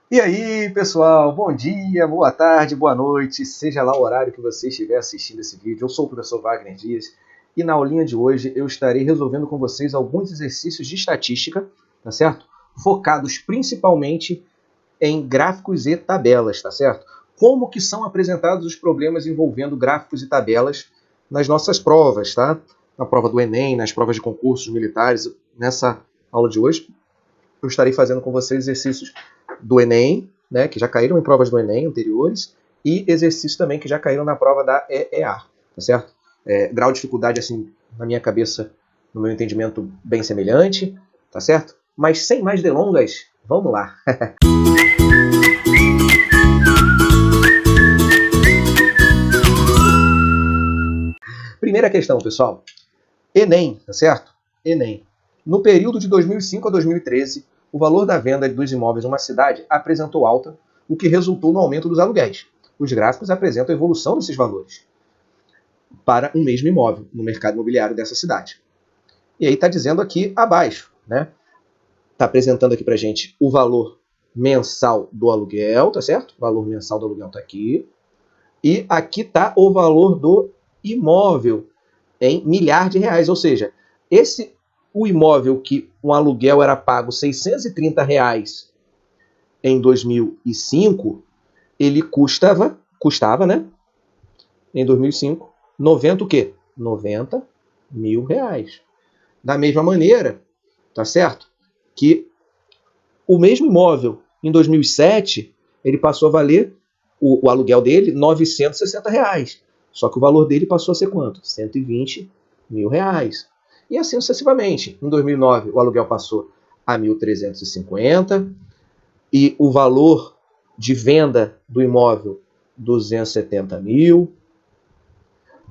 E aí, pessoal, bom dia, boa tarde, boa noite, seja lá o horário que você estiver assistindo esse vídeo. Eu sou o professor Wagner Dias e na aulinha de hoje eu estarei resolvendo com vocês alguns exercícios de estatística, tá certo? Focados principalmente em gráficos e tabelas, tá certo? Como que são apresentados os problemas envolvendo gráficos e tabelas nas nossas provas, tá? Na prova do Enem, nas provas de concursos militares. Nessa aula de hoje, eu estarei fazendo com vocês exercícios do Enem, né, que já caíram em provas do Enem anteriores, e exercícios também que já caíram na prova da EEA, tá certo? Grau de dificuldade, assim, na minha cabeça, no meu entendimento, bem semelhante, tá certo? Mas sem mais delongas, vamos lá. Primeira questão, pessoal. Enem, tá certo? Enem. No período de 2005 a 2013, o valor da venda dos imóveis em uma cidade apresentou alta, o que resultou no aumento dos aluguéis. Os gráficos apresentam a evolução desses valores para um mesmo imóvel no mercado imobiliário dessa cidade. E aí está dizendo aqui abaixo, né? Está apresentando aqui para a gente o valor mensal do aluguel, tá certo? O valor mensal do aluguel está aqui. E aqui está o valor do imóvel em milhar de reais, ou seja, o imóvel que um aluguel era pago R$ 630 em 2005, ele custava, né? Em 2005, 90 o quê? 90 mil reais. Da mesma maneira, tá certo? Que o mesmo imóvel em 2007, ele passou a valer o aluguel dele R$ 960. Só que o valor dele passou a ser quanto? R$ 120 mil. E assim sucessivamente. Em 2009, o aluguel passou a 1.350 e o valor de venda do imóvel 270 mil.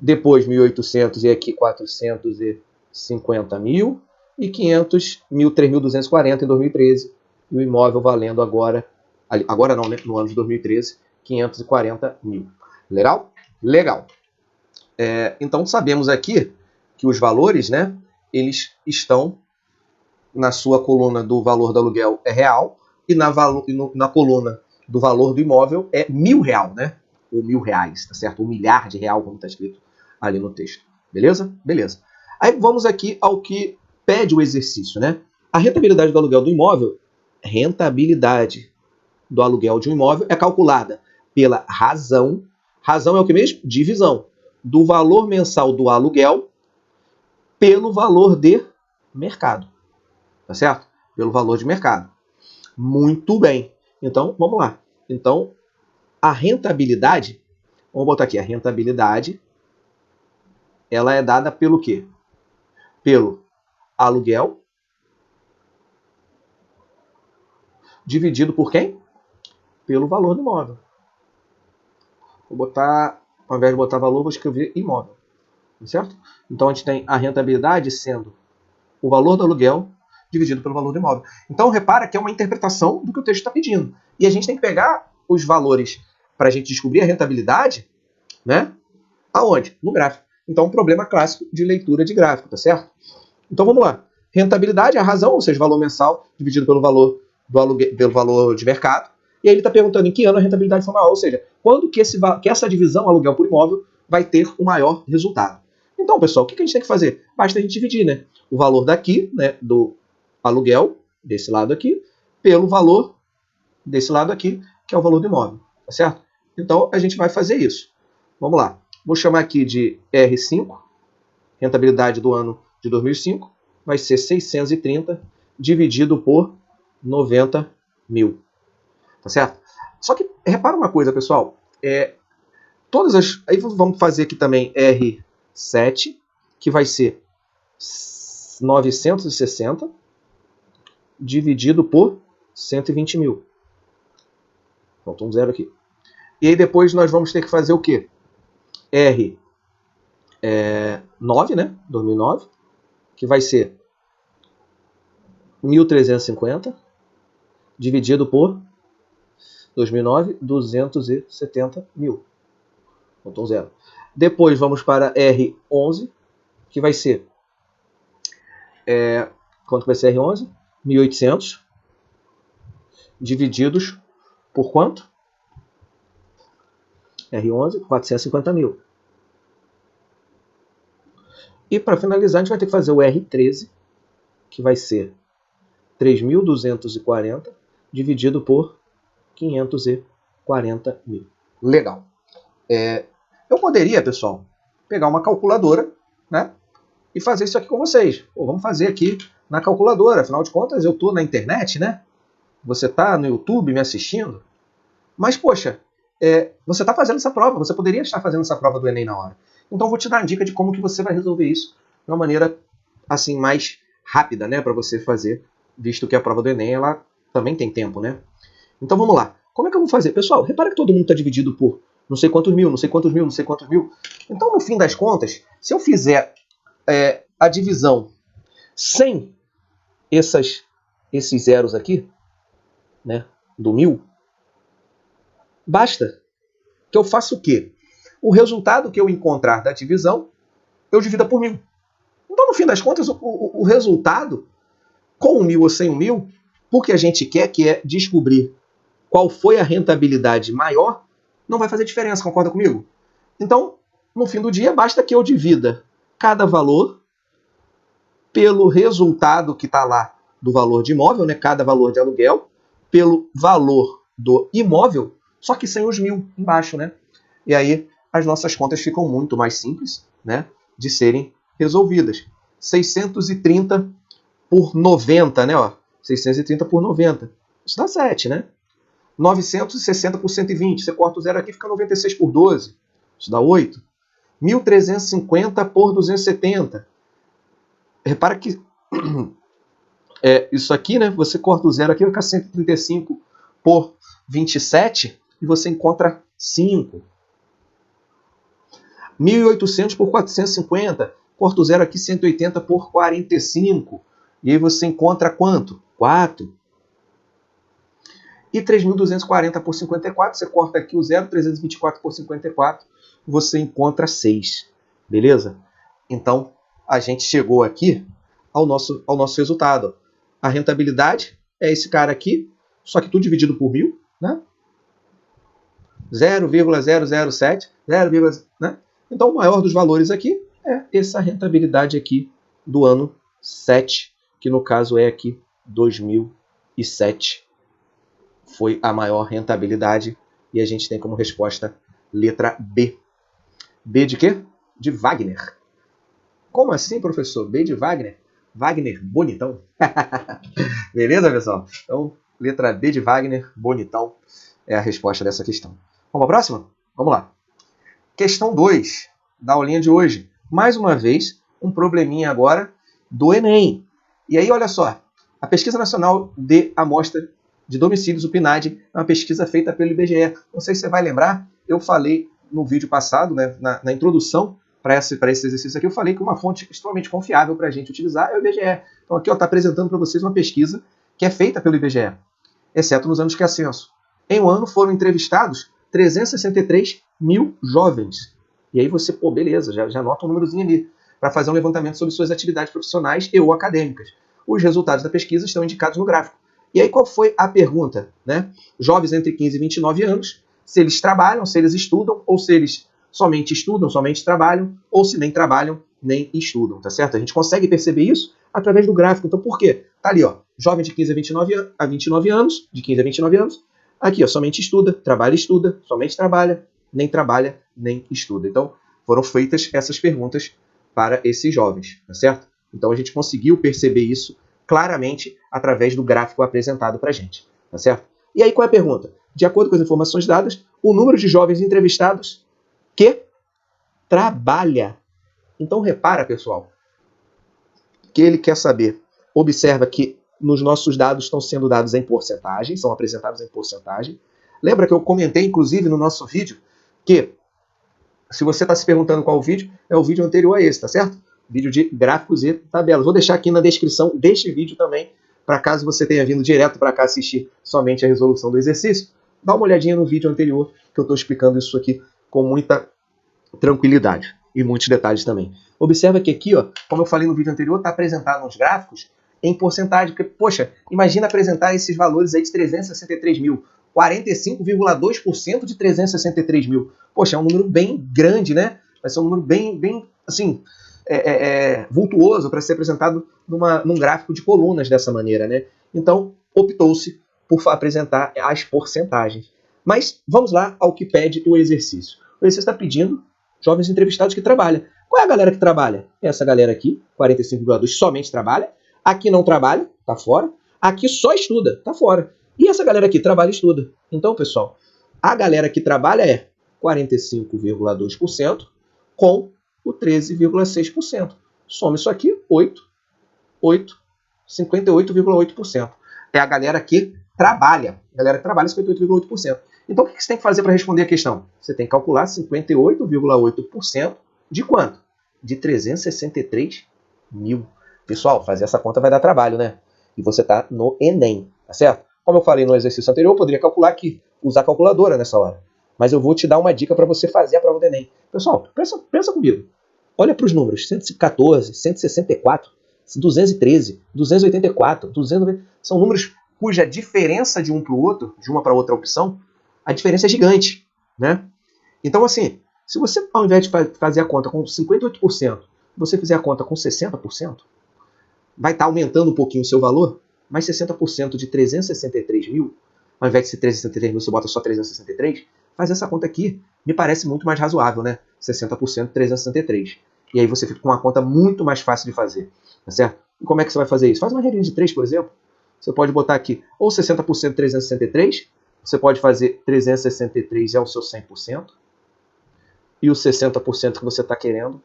Depois 1.800 e aqui 450 mil. E 500 mil, 3.240 em 2013. E o imóvel valendo agora não, né? No ano de 2013, 540 mil. Legal? Legal. Então sabemos aqui que os valores, né, eles estão na sua coluna do valor do aluguel é real e na coluna do valor do imóvel é R$ 1.000, né? Ou R$ 1.000, tá certo? R$ 1.000.000, como está escrito ali no texto. Beleza? Beleza. Aí vamos aqui ao que pede o exercício, né? A rentabilidade do aluguel do imóvel, rentabilidade do aluguel de um imóvel é calculada pela razão é o que mesmo? Divisão do valor mensal do aluguel pelo valor de mercado. Tá certo? Pelo valor de mercado. Muito bem. Então, vamos lá. Então, a rentabilidade, vamos botar aqui, a rentabilidade, ela é dada pelo quê? Pelo aluguel dividido por quem? Pelo valor do imóvel. Vou botar, ao invés de botar valor, vou escrever imóvel. Certo? Então, a gente tem a rentabilidade sendo o valor do aluguel dividido pelo valor do imóvel. Então, repara que é uma interpretação do que o texto está pedindo. E a gente tem que pegar os valores para a gente descobrir a rentabilidade, né? Aonde? No gráfico. Então, um problema clássico de leitura de gráfico, tá certo? Então, vamos lá. Rentabilidade é a razão, ou seja, valor mensal dividido pelo valor do aluguel, pelo valor de mercado. E aí ele está perguntando em que ano a rentabilidade foi maior, ou seja, quando que essa divisão aluguel por imóvel vai ter o maior resultado. Então, pessoal, o que a gente tem que fazer? Basta a gente dividir, né? O valor daqui, né, do aluguel, desse lado aqui, pelo valor desse lado aqui, que é o valor do imóvel, tá certo? Então, a gente vai fazer isso. Vamos lá. Vou chamar aqui de R5, rentabilidade do ano de 2005, vai ser 630 dividido por 90 mil, tá certo? Só que, repara uma coisa, pessoal, aí vamos fazer aqui também R7, que vai ser 960 dividido por 120 mil. Faltou um zero aqui. E aí depois nós vamos ter que fazer o quê? R9, né? 2009, que vai ser 1.350 dividido por 2009, 270 mil. Faltou um zero. Depois vamos para R11, que vai ser... quanto vai ser R11? 1.800 divididos por quanto? R11, 450 mil. E para finalizar, a gente vai ter que fazer o R13, que vai ser 3.240 dividido por 540 mil. Legal. Eu poderia, pessoal, pegar uma calculadora, né, e fazer isso aqui com vocês. Pô, vamos fazer aqui na calculadora. Afinal de contas, eu estou na internet, né? Você está no YouTube me assistindo. Mas, poxa, você está fazendo essa prova. Você poderia estar fazendo essa prova do Enem na hora. Então, eu vou te dar uma dica de como que você vai resolver isso de uma maneira assim mais rápida, né, para você fazer, visto que a prova do Enem ela também tem tempo, né? Então, vamos lá. Como é que eu vou fazer? Pessoal, repara que todo mundo está dividido por não sei quantos mil, não sei quantos mil, não sei quantos mil. Então, no fim das contas, se eu fizer a divisão sem esses zeros aqui, né, do 1000, basta que eu faça o quê? O resultado que eu encontrar da divisão, eu divida por 1000. Então, no fim das contas, o resultado, com 1000 ou sem 1000, o que a gente quer, que é descobrir qual foi a rentabilidade maior, não vai fazer diferença, concorda comigo? Então, no fim do dia, basta que eu divida cada valor pelo resultado que está lá do valor de imóvel, né? Cada valor de aluguel, pelo valor do imóvel, só que sem os 1000 embaixo, né? E aí as nossas contas ficam muito mais simples, né, de serem resolvidas. 630 por 90, né? Ó, 630 por 90. Isso dá 7, né? 960 por 120. Você corta o zero aqui, fica 96 por 12. Isso dá 8. 1.350 por 270. Repara que isso aqui, né? Você corta o zero aqui, vai ficar 135 por 27 e você encontra 5. 1.800 por 450. Corta o zero aqui, 180 por 45. E aí você encontra quanto? 4. E 3.240 por 54, você corta aqui o zero, 324 por 54, você encontra 6. Beleza? Então, a gente chegou aqui ao nosso resultado. A rentabilidade é esse cara aqui, só que tudo dividido por 1000, né? 0,007, 0, né? Então, o maior dos valores aqui é essa rentabilidade aqui do ano 7, que no caso é aqui 2007. Foi a maior rentabilidade e a gente tem como resposta letra B. B de quê? De Wagner. Como assim, professor? B de Wagner? Wagner bonitão. Beleza, pessoal? Então, letra B de Wagner, bonitão, é a resposta dessa questão. Vamos para a próxima? Vamos lá. Questão 2 da aulinha de hoje. Mais uma vez, um probleminha agora do Enem. E aí, olha só. A Pesquisa Nacional de Amostra de Domicílios, o PNAD, é uma pesquisa feita pelo IBGE. Não sei se você vai lembrar, eu falei no vídeo passado, né, na introdução para esse exercício aqui, eu falei que uma fonte extremamente confiável para a gente utilizar é o IBGE. Então aqui está apresentando para vocês uma pesquisa que é feita pelo IBGE, exceto nos anos que é censo. Em um ano foram entrevistados 363 mil jovens. E aí você, pô, beleza, já anota um númerozinho ali, para fazer um levantamento sobre suas atividades profissionais e ou acadêmicas. Os resultados da pesquisa estão indicados no gráfico. E aí qual foi a pergunta, né? Jovens entre 15 e 29 anos, se eles trabalham, se eles estudam, ou se eles somente estudam, somente trabalham, ou se nem trabalham, nem estudam, tá certo? A gente consegue perceber isso através do gráfico. Então por quê? Tá ali, ó, jovem de 15 a 29 anos, de 15 a 29 anos, aqui, ó, somente estuda, somente trabalha, nem estuda. Então foram feitas essas perguntas para esses jovens, tá certo? Então a gente conseguiu perceber isso claramente através do gráfico apresentado para a gente, tá certo? E aí qual é a pergunta? De acordo com as informações dadas, o número de jovens entrevistados que trabalha. Então repara, pessoal, que ele quer saber. Observa que nos nossos dados estão sendo dados em porcentagem, são apresentados em porcentagem. Lembra que eu comentei, inclusive, no nosso vídeo, que se você está se perguntando qual o vídeo, é o vídeo anterior a esse, tá certo? Vídeo de gráficos e tabelas. Vou deixar aqui na descrição deste vídeo também, para caso você tenha vindo direto para cá assistir somente a resolução do exercício, dá uma olhadinha no vídeo anterior, que eu estou explicando isso aqui com muita tranquilidade e muitos detalhes também. Observa que aqui, ó, como eu falei no vídeo anterior, está apresentado nos gráficos em porcentagem, porque, poxa, imagina apresentar esses valores aí de 363 mil. 45,2% de 363 mil. Poxa, é um número bem grande, né? Vai ser um número bem assim, vultuoso para ser apresentado num gráfico de colunas dessa maneira, né? Então, optou-se por apresentar as porcentagens. Mas vamos lá ao que pede o exercício. O exercício está pedindo jovens entrevistados que trabalham. Qual é a galera que trabalha? Essa galera aqui, 45,2, somente trabalha. Aqui não trabalha, está fora. Aqui só estuda, está fora. E essa galera aqui trabalha e estuda. Então, pessoal, a galera que trabalha é 45,2% com o 13,6%. Soma isso aqui, 58,8%. É a galera que trabalha. A galera que trabalha, 58,8%. Então, o que você tem que fazer para responder a questão? Você tem que calcular 58,8% de quanto? De 363 mil. Pessoal, fazer essa conta vai dar trabalho, né? E você está no Enem, tá certo? Como eu falei no exercício anterior, eu poderia calcular aqui, usar a calculadora nessa hora. Mas eu vou te dar uma dica para você fazer a prova do Enem. Pessoal, pensa comigo. Olha para os números, 114, 164, 213, 284, 290. São números cuja diferença de um para o outro, de uma para outra opção, a diferença é gigante, né? Então, assim, se você, ao invés de fazer a conta com 58%, você fizer a conta com 60%, vai estar aumentando um pouquinho o seu valor, mas 60% de 363 mil, ao invés de ser 363 mil, você bota só 363, faz essa conta aqui, me parece muito mais razoável, né? 60% de 363. E aí você fica com uma conta muito mais fácil de fazer, tá certo? E como é que você vai fazer isso? Faz uma regrinha de 3, por exemplo. Você pode botar aqui ou 60% de 363, você pode fazer 363 é o seu 100%, e o 60% que você está querendo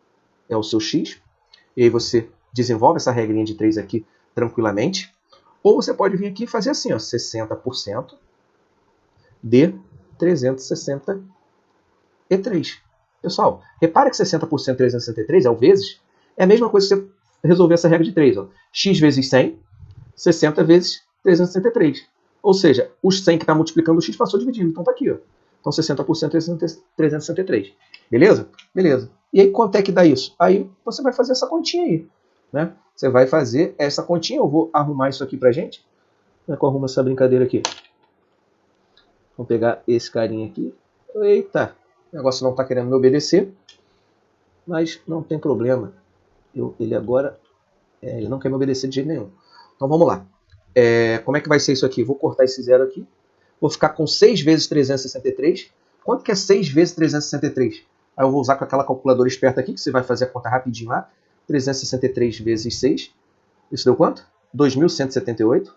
é o seu X, e aí você desenvolve essa regrinha de 3 aqui tranquilamente. Ou você pode vir aqui e fazer assim, ó, 60% de 363. Pessoal, repara que 60% de 363 é o vezes, é a mesma coisa que você resolver essa regra de 3. Ó. X vezes 100, 60 vezes 363. Ou seja, os 100 que está multiplicando o x passou dividindo. Então está aqui. Ó. Então 60% de 363. Beleza? Beleza. E aí quanto é que dá isso? Aí você vai fazer essa continha aí. Né? Você vai fazer essa continha. Eu vou arrumar isso aqui pra gente. Como é que eu arrumo essa brincadeira aqui? Vamos pegar esse carinha aqui. Eita! O negócio não está querendo me obedecer. Mas não tem problema. Ele agora... ele não quer me obedecer de jeito nenhum. Então vamos lá. Como é que vai ser isso aqui? Vou cortar esse zero aqui. Vou ficar com 6 vezes 363. Quanto que é 6 vezes 363? Aí eu vou usar com aquela calculadora esperta aqui, que você vai fazer a conta rapidinho lá. 363 vezes 6. Isso deu quanto? 2.178.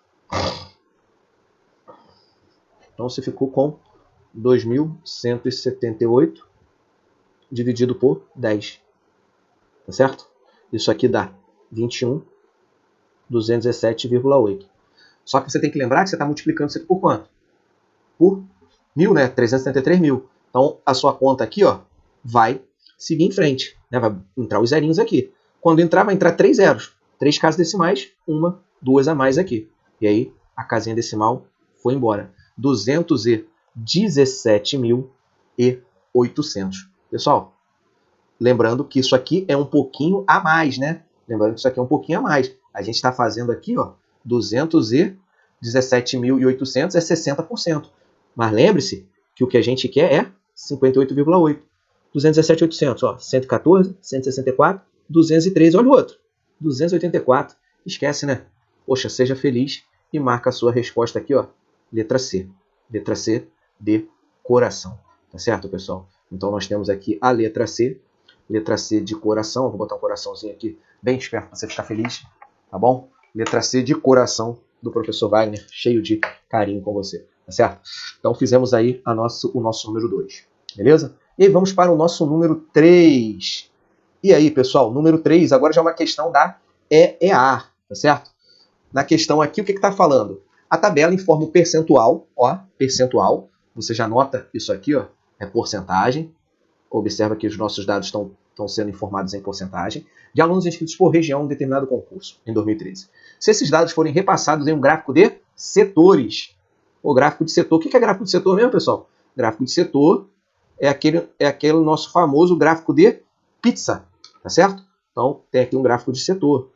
Então você ficou com 2.178 dividido por 10. Tá certo? Isso aqui dá 21.217,8. Só que você tem que lembrar que você está multiplicando isso aqui por quanto? Por 1.000, né? 373 mil. Então a sua conta aqui, ó, vai seguir em frente. Né? Vai entrar os zerinhos aqui. Quando entrar, vai entrar 3 zeros. 3 casas decimais, 1, 2 a mais aqui. E aí a casinha decimal foi embora. 217.800. Pessoal, lembrando que isso aqui é um pouquinho a mais, né? Lembrando que isso aqui é um pouquinho a mais. A gente está fazendo aqui, ó, 217.800 é 60%. Mas lembre-se que o que a gente quer é 58,8. 217.800, ó, 114, 164, 213, olha o outro. 284. Esquece, né? Poxa, seja feliz e marca a sua resposta aqui, ó. Letra C. Letra C de coração. Tá certo, pessoal? Então nós temos aqui a letra C. Letra C de coração. Eu vou botar um coraçãozinho aqui bem esperto para você ficar feliz. Tá bom? Letra C de coração do professor Wagner. Cheio de carinho com você. Tá certo? Então fizemos aí o nosso número 2. Beleza? E vamos para o nosso número 3. E aí, pessoal? Número 3 agora já é uma questão da EEA. Tá certo? Na questão aqui, o que está falando? A tabela informa o percentual, ó, percentual, você já nota isso aqui, ó, é porcentagem, observa que os nossos dados estão sendo informados em porcentagem, de alunos inscritos por região em um determinado concurso, em 2013. Se esses dados forem repassados em um gráfico de setores, o gráfico de setor, o que é gráfico de setor mesmo, pessoal? Gráfico de setor é aquele nosso famoso gráfico de pizza, tá certo? Então, tem aqui um gráfico de setor.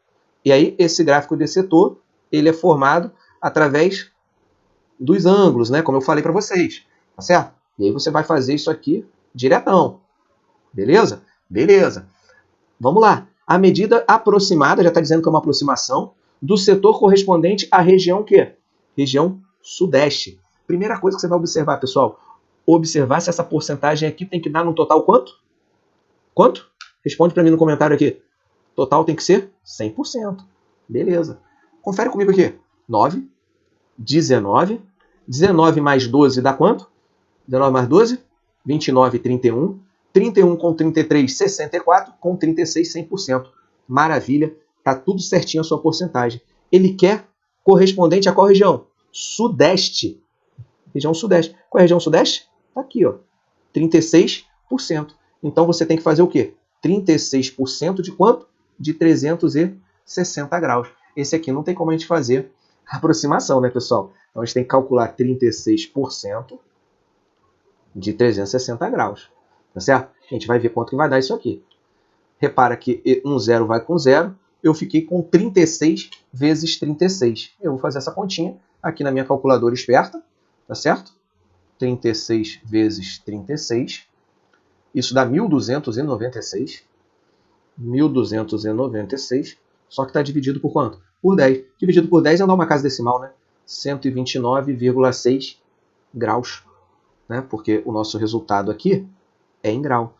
E aí, esse gráfico de setor, ele é formado através dos ângulos, né? Como eu falei para vocês, tá certo? E aí você vai fazer isso aqui diretão, beleza? Beleza. Vamos lá. A medida aproximada, já está dizendo que é uma aproximação, do setor correspondente à região quê? Região sudeste. Primeira coisa que você vai observar, pessoal, observar se essa porcentagem aqui tem que dar no total quanto? Quanto? Responde para mim no comentário aqui. Total tem que ser 100%. Beleza. Confere comigo aqui. 9, 19. 19 mais 12 dá quanto? 19 mais 12? 29, 31. 31 com 33, 64. Com 36, 100%. Maravilha. Tá tudo certinho a sua porcentagem. Ele quer correspondente a qual região? Sudeste. Região sudeste. Qual é a região sudeste? Tá aqui, ó. 36%. Então você tem que fazer o quê? 36% de quanto? De 360 graus. Esse aqui não tem como a gente fazer aproximação, né, pessoal? Então a gente tem que calcular 36% de 360 graus. Tá certo? A gente vai ver quanto que vai dar isso aqui. Repara que um zero vai com zero. Eu fiquei com 36 vezes 36. Eu vou fazer essa continha aqui na minha calculadora esperta. Tá certo? 36 vezes 36. Isso dá 1.296. 1.296. Só que está dividido por quanto? Por 10. Dividido por 10 é dar uma casa decimal, né? 129,6 graus. Né? Porque o nosso resultado aqui é em grau.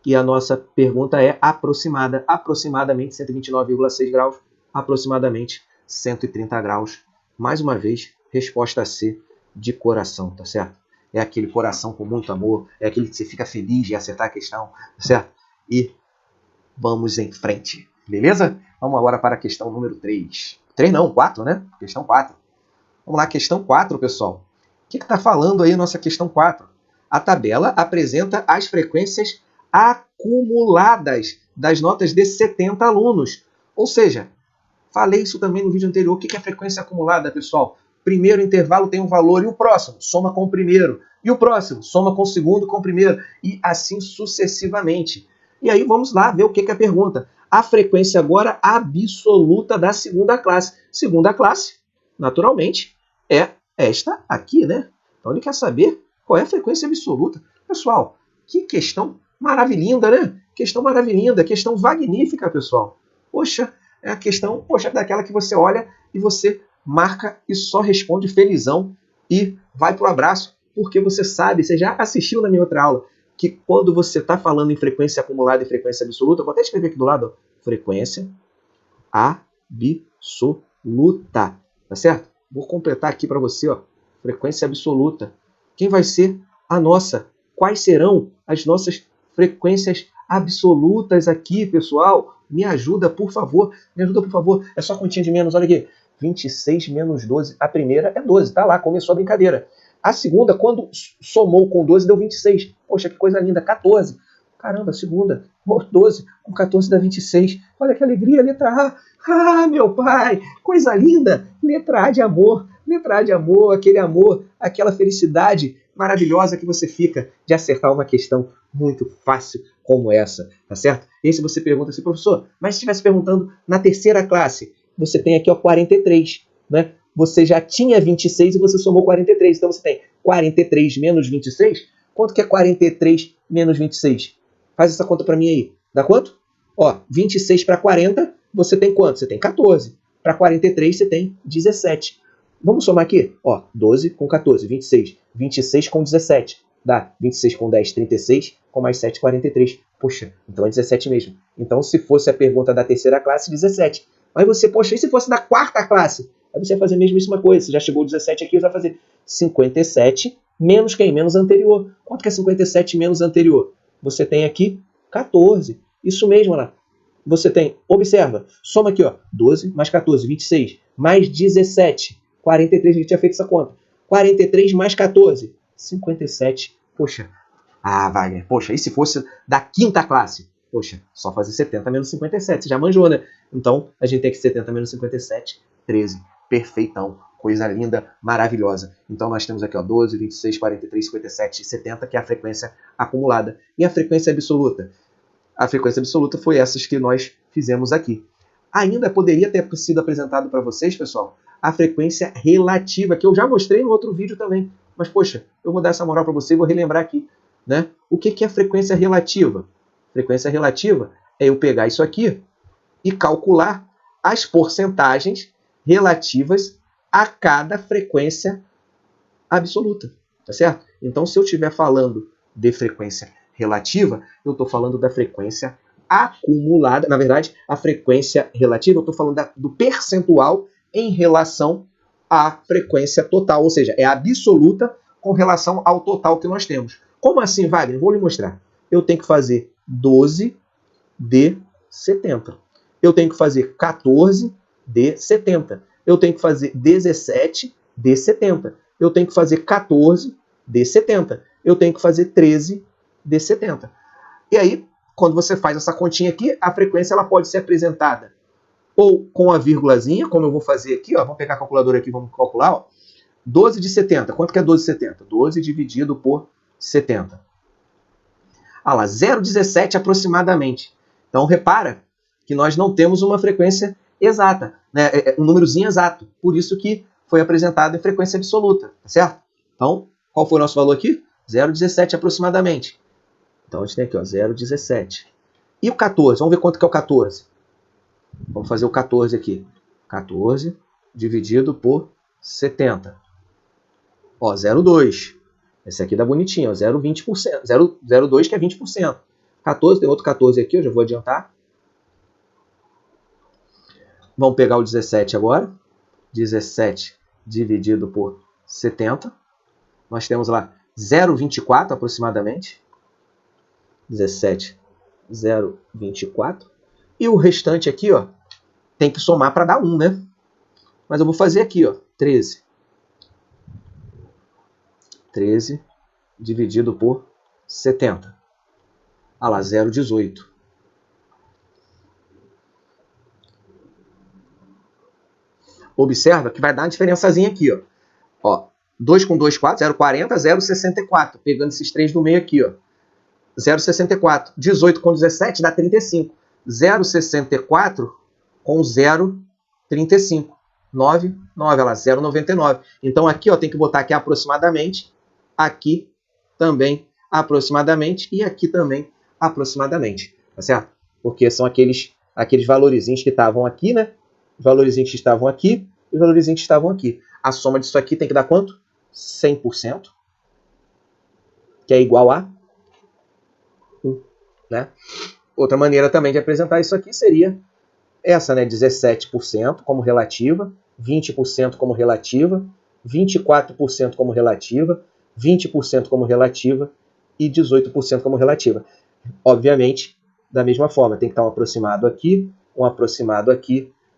E a nossa pergunta é aproximada. Aproximadamente 129,6 graus. Aproximadamente 130 graus. Mais uma vez, resposta C de coração, tá certo? É aquele coração com muito amor. É aquele que você fica feliz de acertar a questão, tá certo? E vamos em frente. Beleza? Vamos agora para a questão número 3. 3 não, 4, né? Questão 4. Vamos lá, questão 4, pessoal. O que está falando aí a nossa questão 4? A tabela apresenta as frequências acumuladas das notas de 70 alunos. Ou seja, falei isso também no vídeo anterior. O que é frequência acumulada, pessoal? Primeiro intervalo tem um valor e o próximo soma com o primeiro. E o próximo soma com o segundo com o primeiro. E assim sucessivamente. E aí vamos lá ver o que é a pergunta. A frequência agora absoluta da segunda classe. Segunda classe, naturalmente, é esta aqui, né? Então ele quer saber qual é a frequência absoluta. Pessoal, que questão maravilhinda, né? Questão maravilhinda, questão magnífica, pessoal. Poxa, é a questão, poxa, daquela que você olha e você marca e só responde felizão e vai pro abraço, porque você sabe, você já assistiu na minha outra aula, que quando você está falando em frequência acumulada e frequência absoluta, vou até escrever aqui do lado, ó, frequência absoluta, tá certo? Vou completar aqui para você, ó, frequência absoluta. Quem vai ser a nossa? Quais serão as nossas frequências absolutas aqui, pessoal? Me ajuda, por favor. Me ajuda, por favor. É só continha de menos, olha aqui. 26 menos 12. A primeira é 12, tá lá, começou a brincadeira. A segunda, quando somou com 12, deu 26. Poxa, que coisa linda, 14. Caramba, a segunda, 12 com 14 dá 26. Olha que alegria, letra A. Ah, meu pai, coisa linda. Letra A de amor, aquele amor, aquela felicidade maravilhosa que você fica de acertar uma questão muito fácil como essa, tá certo? E aí se você pergunta assim, professor, mas se estivesse perguntando na terceira classe, você tem aqui, ó, 43, né? Você já tinha 26 e você somou 43. Então você tem 43 menos 26. Quanto que é 43 menos 26? Faz essa conta para mim aí. Dá quanto? Ó, 26 para 40, você tem quanto? Você tem 14. Para 43, você tem 17. Vamos somar aqui? Ó, 12 com 14, 26. 26 com 17. Dá 26 com 10, 36. Com mais 7, 43. Poxa, então é 17 mesmo. Então, se fosse a pergunta da terceira classe, 17. Mas você, poxa, e se fosse da quarta classe? Aí você vai fazer a mesma coisa. Você já chegou 17 aqui, você vai fazer 57 menos quem? Menos anterior. Quanto que é 57 menos anterior? Você tem aqui 14. Isso mesmo, lá. Você tem, observa, soma aqui, ó, 12 mais 14, 26, mais 17, 43, a gente tinha feito essa conta. 43 mais 14, 57. Poxa, Wagner, poxa, e se fosse da quinta classe? Poxa, só fazer 70 menos 57, você já manjou, né? Então, a gente tem que 70 menos 57, 13. Perfeitão, coisa linda, maravilhosa. Então, nós temos aqui, ó, 12, 26, 43, 57 e 70, que é a frequência acumulada. E a frequência absoluta? A frequência absoluta foi essas que nós fizemos aqui. Ainda poderia ter sido apresentado para vocês, pessoal, a frequência relativa, que eu já mostrei no outro vídeo também. Mas, poxa, eu vou dar essa moral para você e vou relembrar aqui, né? O que é frequência relativa? Frequência relativa é eu pegar isso aqui e calcular as porcentagens relativas a cada frequência absoluta, tá certo? Então, se eu estiver falando de frequência relativa, eu estou falando da frequência acumulada. Na verdade, a frequência relativa, eu estou falando do percentual em relação à frequência total, ou seja, é absoluta com relação ao total que nós temos. Como assim, Wagner? Vou lhe mostrar. Eu tenho que fazer 12 de 70. Eu tenho que fazer 14 de 70. Eu tenho que fazer 17 de 70. Eu tenho que fazer 14 de 70. Eu tenho que fazer 13 de 70. E aí, quando você faz essa continha aqui, a frequência ela pode ser apresentada ou com a vírgulazinha, como eu vou fazer aqui, ó, vamos pegar a calculadora aqui, vamos calcular, ó, 12 de 70. Quanto que é 12 de 70? 12 dividido por 70. Ah lá, 0,17 aproximadamente. Então, repara que nós não temos uma frequência exata, né? Um númerozinho exato. Por isso que foi apresentado em frequência absoluta, tá certo? Então, qual foi o nosso valor aqui? 0,17 aproximadamente. Então, a gente tem aqui, ó, 0,17. E o 14? Vamos ver quanto que é o 14. Vamos fazer o 14 aqui. 14 dividido por 70. Ó, 0,2. Esse aqui dá bonitinho, ó, 0,20%. 0,02 que é 20%. 14, tem outro 14 aqui, eu já vou adiantar. Vamos pegar o 17 agora. 17 dividido por 70. Nós temos lá 0,24 aproximadamente. 17, 0,24. E o restante aqui, ó, tem que somar para dar 1, né? Mas eu vou fazer aqui, ó, 13. 13 dividido por 70. Ah lá, 0,18. Observa que vai dar uma diferençazinha aqui, ó. 2 com 2, 4, 0,40, 0,64. Pegando esses três do meio aqui, ó. 0,64. 18 com 17 dá 35. 0,64 com 0,35. 9, olha lá, 0,99. Então aqui, ó, tem que botar aqui aproximadamente, aqui também aproximadamente e aqui também aproximadamente, tá certo? Porque são aqueles valorizinhos que estavam aqui, né? Os valorizinhos que estavam aqui e os valorizinhos que estavam aqui. A soma disso aqui tem que dar quanto? 100%, que é igual a 1, né? Outra maneira também de apresentar isso aqui seria essa, né? 17% como relativa, 20% como relativa, 24% como relativa, 20% como relativa e 18% como relativa. Obviamente, da mesma forma, tem que estar um aproximado aqui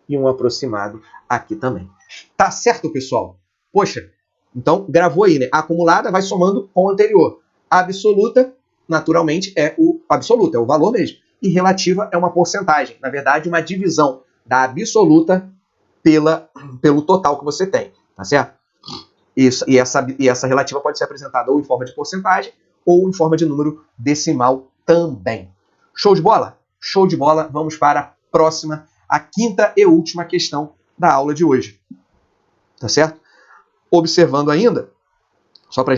e um aproximado aqui também. Tá certo, pessoal? Poxa, então gravou aí, né? A acumulada vai somando com o anterior. A absoluta, naturalmente, é o absoluto, é o valor mesmo. E relativa é uma porcentagem. Na verdade, uma divisão da absoluta pelo total que você tem. Tá certo? Isso, e essa relativa pode ser apresentada ou em forma de porcentagem ou em forma de número decimal também. Show de bola? Show de bola. Vamos para a próxima, a quinta e última questão da aula de hoje. Tá certo? Observando ainda, só para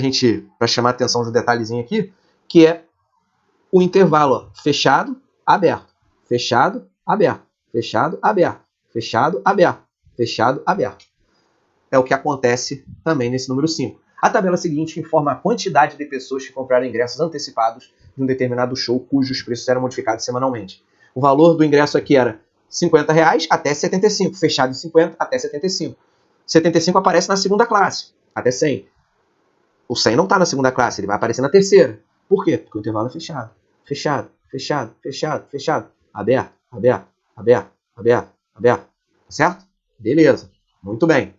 chamar a atenção de um detalhezinho aqui, que é o intervalo, ó, fechado, aberto, fechado, aberto, fechado, aberto, fechado, aberto, fechado, aberto. É o que acontece também nesse número 5. A tabela seguinte informa a quantidade de pessoas que compraram ingressos antecipados de um determinado show cujos preços eram modificados semanalmente. O valor do ingresso aqui era R$50 até 75, fechado em 50 até 75. 75 aparece na segunda classe, até 100. O 100 não está na segunda classe, ele vai aparecer na terceira. Por quê? Porque o intervalo é fechado. Fechado, fechado, fechado, fechado. Aberto, aberto, aberto, aberto, aberto. Certo? Beleza. Muito bem.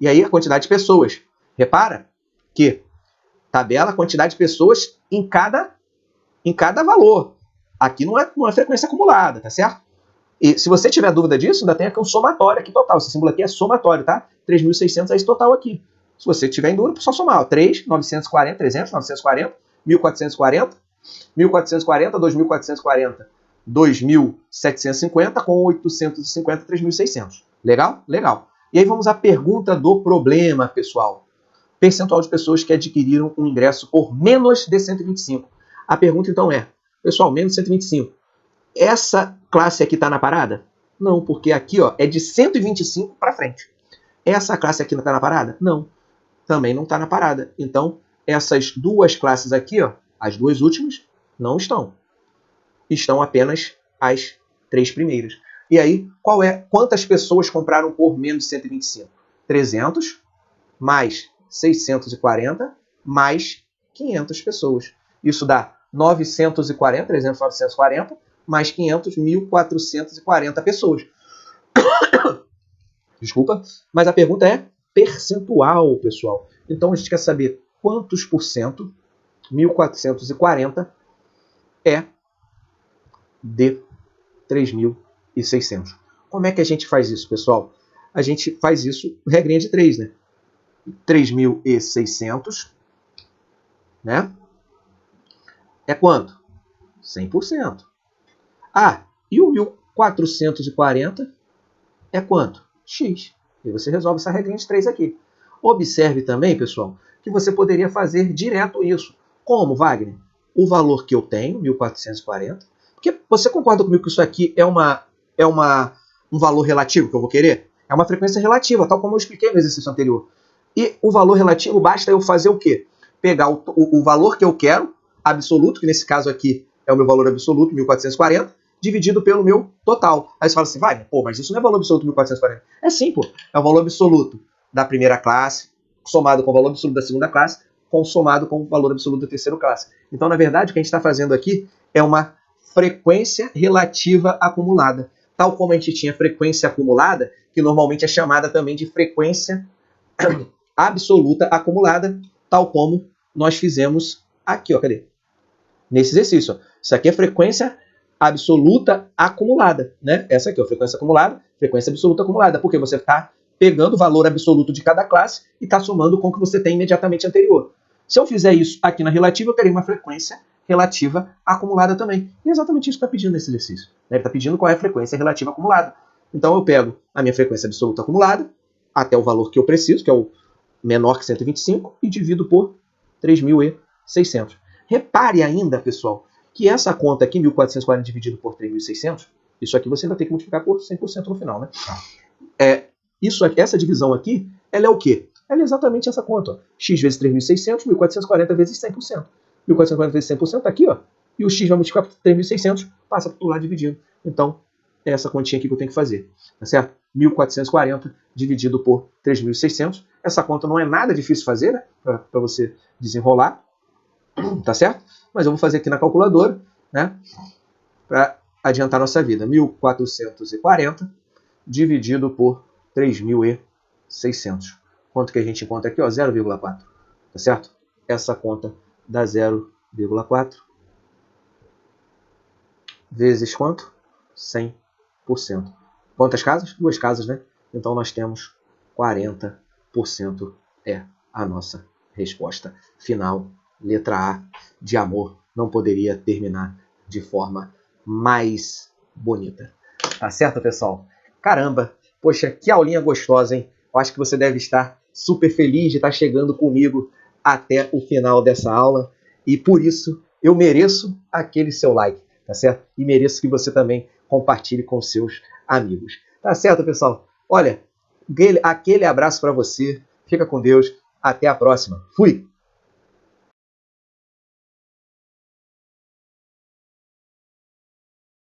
E aí a quantidade de pessoas. Repara que tabela quantidade de pessoas em cada valor. Aqui não é frequência acumulada, tá certo? E se você tiver dúvida disso, ainda tem aqui um somatório aqui total. Esse símbolo aqui é somatório, tá? 3.600 é esse total aqui. Se você tiver em dúvida, é só somar. 3, 940, 300, 940, 1.440, 1.440, 2.440, 2.750 com 850, 3.600. Legal? Legal. E aí vamos à pergunta do problema, pessoal. Percentual de pessoas que adquiriram um ingresso por menos de 125. A pergunta então é, pessoal, menos de 125. Essa classe aqui está na parada? Não, porque aqui ó, é de 125 para frente. Essa classe aqui não está na parada? Não, também não está na parada. Então, essas duas classes aqui, ó, as duas últimas, não estão. Estão apenas as três primeiras. E aí, quantas pessoas compraram por menos de 125? 300 mais 640 mais 500 pessoas. Isso dá 940, 300, 940, mais 500, 1.440 pessoas. Desculpa, mas a pergunta é percentual, pessoal. Então a gente quer saber quantos por cento 1.440 é de 3.600. Como é que a gente faz isso, pessoal? A gente faz isso regrinha de 3, né? 3.600, né? É quanto? 100%. Ah, e o 1.440 é quanto? X. E você resolve essa regrinha de 3 aqui. Observe também, pessoal, que você poderia fazer direto isso. Como, Wagner? O valor que eu tenho, 1.440, porque você concorda comigo que isso aqui é um valor relativo que eu vou querer? É uma frequência relativa, tal como eu expliquei no exercício anterior. E o valor relativo, basta eu fazer o quê? Pegar o valor que eu quero, absoluto, que nesse caso aqui é o meu valor absoluto, 1.440, dividido pelo meu total. Aí você fala assim, vai, pô, mas isso não é valor absoluto 1.440. É sim, pô. É o valor absoluto da primeira classe, somado com o valor absoluto da segunda classe, somado com o valor absoluto da terceira classe. Então, na verdade, o que a gente está fazendo aqui é uma frequência relativa acumulada. Tal como a gente tinha frequência acumulada, que normalmente é chamada também de frequência absoluta acumulada, tal como nós fizemos aqui, ó, cadê? Nesse exercício, ó. Isso aqui é frequência absoluta acumulada, né? Essa aqui, ó, frequência acumulada, frequência absoluta acumulada, porque você está pegando o valor absoluto de cada classe e está somando com o que você tem imediatamente anterior. Se eu fizer isso aqui na relativa, eu terei uma frequência relativa acumulada também. E é exatamente isso que está pedindo nesse exercício. Ele está pedindo qual é a frequência relativa acumulada. Então eu pego a minha frequência absoluta acumulada, até o valor que eu preciso, que é o menor que 125, e divido por 3.600. Repare ainda, pessoal, que essa conta aqui, 1.440 dividido por 3.600, isso aqui você ainda tem que multiplicar por 100% no final, né? Essa divisão aqui, ela é o quê? Ela é exatamente essa conta, ó. X vezes 3.600, 1.440 vezes 100%. 1.440 vezes 100% está aqui, ó. E o x vai multiplicar por 3.600, passa para o lado dividindo. Então, é essa continha aqui que eu tenho que fazer, tá certo? 1.440 dividido por 3.600. Essa conta não é nada difícil de fazer, né? Para você desenrolar, tá certo? Mas eu vou fazer aqui na calculadora, né? Para adiantar nossa vida. 1.440 dividido por 3.600. Quanto que a gente encontra aqui? 0,4. Tá certo? Essa conta dá 0,4 vezes quanto? 100%. Quantas casas? 2 casas, né? Então nós temos 40% é a nossa resposta final. Letra A de amor não poderia terminar de forma mais bonita. Tá certo, pessoal? Caramba, poxa, que aulinha gostosa, hein? Eu acho que você deve estar super feliz de estar chegando comigo até o final dessa aula. E por isso eu mereço aquele seu like, tá certo? E mereço que você também compartilhe com seus amigos. Tá certo, pessoal? Olha, aquele abraço para você. Fica com Deus. Até a próxima. Fui!